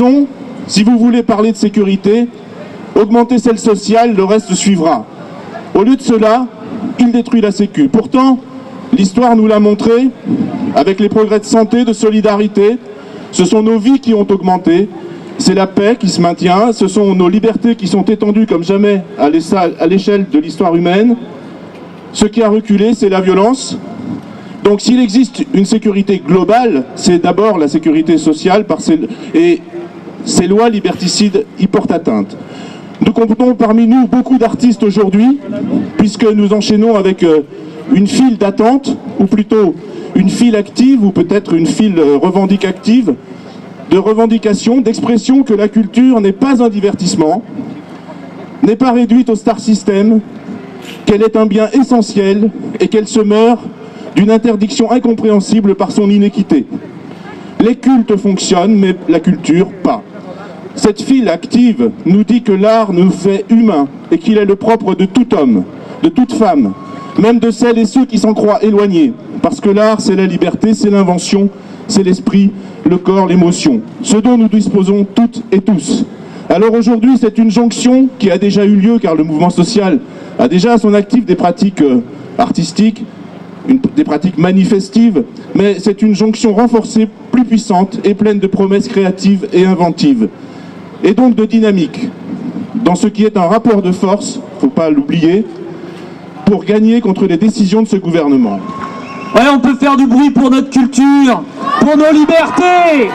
disons, si vous voulez parler de sécurité, augmenter celle sociale, le reste suivra. Au lieu de cela, il détruit la sécu. Pourtant, l'histoire nous l'a montré, avec les progrès de santé, de solidarité, ce sont nos vies qui ont augmenté, c'est la paix qui se maintient, ce sont nos libertés qui sont étendues comme jamais à l'échelle de l'histoire humaine. Ce qui a reculé, c'est la violence. Donc s'il existe une sécurité globale, c'est d'abord la sécurité sociale, et ces lois liberticides y portent atteinte. Nous comptons parmi nous beaucoup d'artistes aujourd'hui, puisque nous enchaînons avec une file d'attente, ou plutôt une file active, ou peut-être une file revendicative, de revendication, d'expression que la culture n'est pas un divertissement, n'est pas réduite au star system, qu'elle est un bien essentiel et qu'elle se meurt d'une interdiction incompréhensible par son inéquité. Les cultes fonctionnent, mais la culture pas. Cette file active nous dit que l'art nous fait humains et qu'il est le propre de tout homme, de toute femme, même de celles et ceux qui s'en croient éloignés. Parce que l'art, c'est la liberté, c'est l'invention, c'est l'esprit, le corps, l'émotion. Ce dont nous disposons toutes et tous. Alors aujourd'hui, c'est une jonction qui a déjà eu lieu, car le mouvement social a déjà à son actif des pratiques artistiques, des pratiques manifestives, mais c'est une jonction renforcée, plus puissante et pleine de promesses créatives et inventives. Et donc de dynamique, dans ce qui est un rapport de force, il ne faut pas l'oublier, pour gagner contre les décisions de ce gouvernement. Ouais, on peut faire du bruit pour notre culture, pour nos libertés,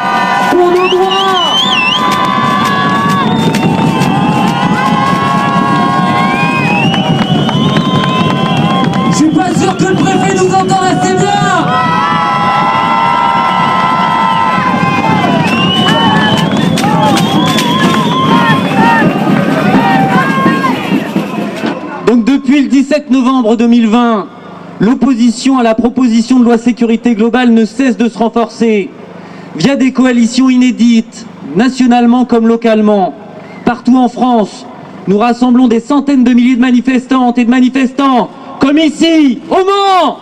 pour nos droits. Je suis pas sûr que le préfet nous entend assez bien. Donc depuis le 17 novembre 2020, l'opposition à la proposition de loi sécurité globale ne cesse de se renforcer via des coalitions inédites, nationalement comme localement. Partout en France, nous rassemblons des centaines de milliers de manifestantes et de manifestants, comme ici, au Mans.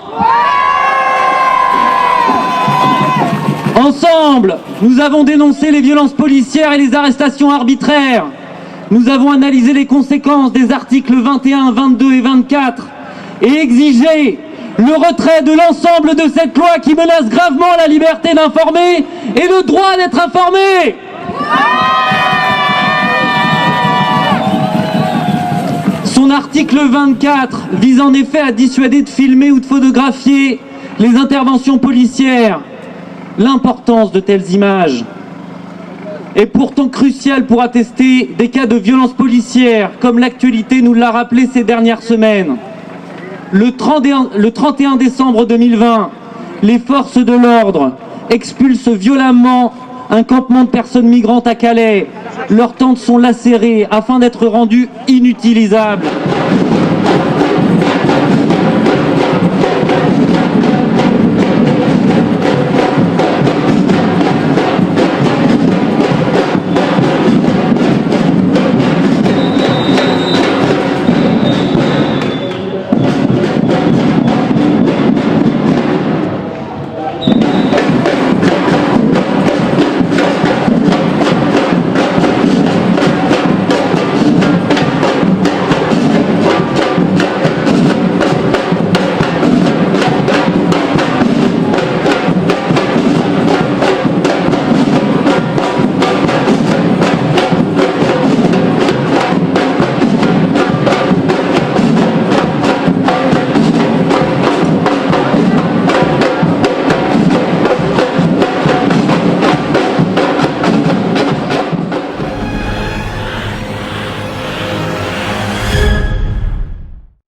Ensemble, nous avons dénoncé les violences policières et les arrestations arbitraires. Nous avons analysé les conséquences des articles 21, 22 et 24 et exigé le retrait de l'ensemble de cette loi qui menace gravement la liberté d'informer et le droit d'être informé. Son article 24 vise en effet à dissuader de filmer ou de photographier les interventions policières. L'importance de telles images est pourtant cruciale pour attester des cas de violence policière, comme l'actualité nous l'a rappelé ces dernières semaines. Le 31 décembre 2020, les forces de l'ordre expulsent violemment un campement de personnes migrantes à Calais. Leurs tentes sont lacérées afin d'être rendues inutilisables.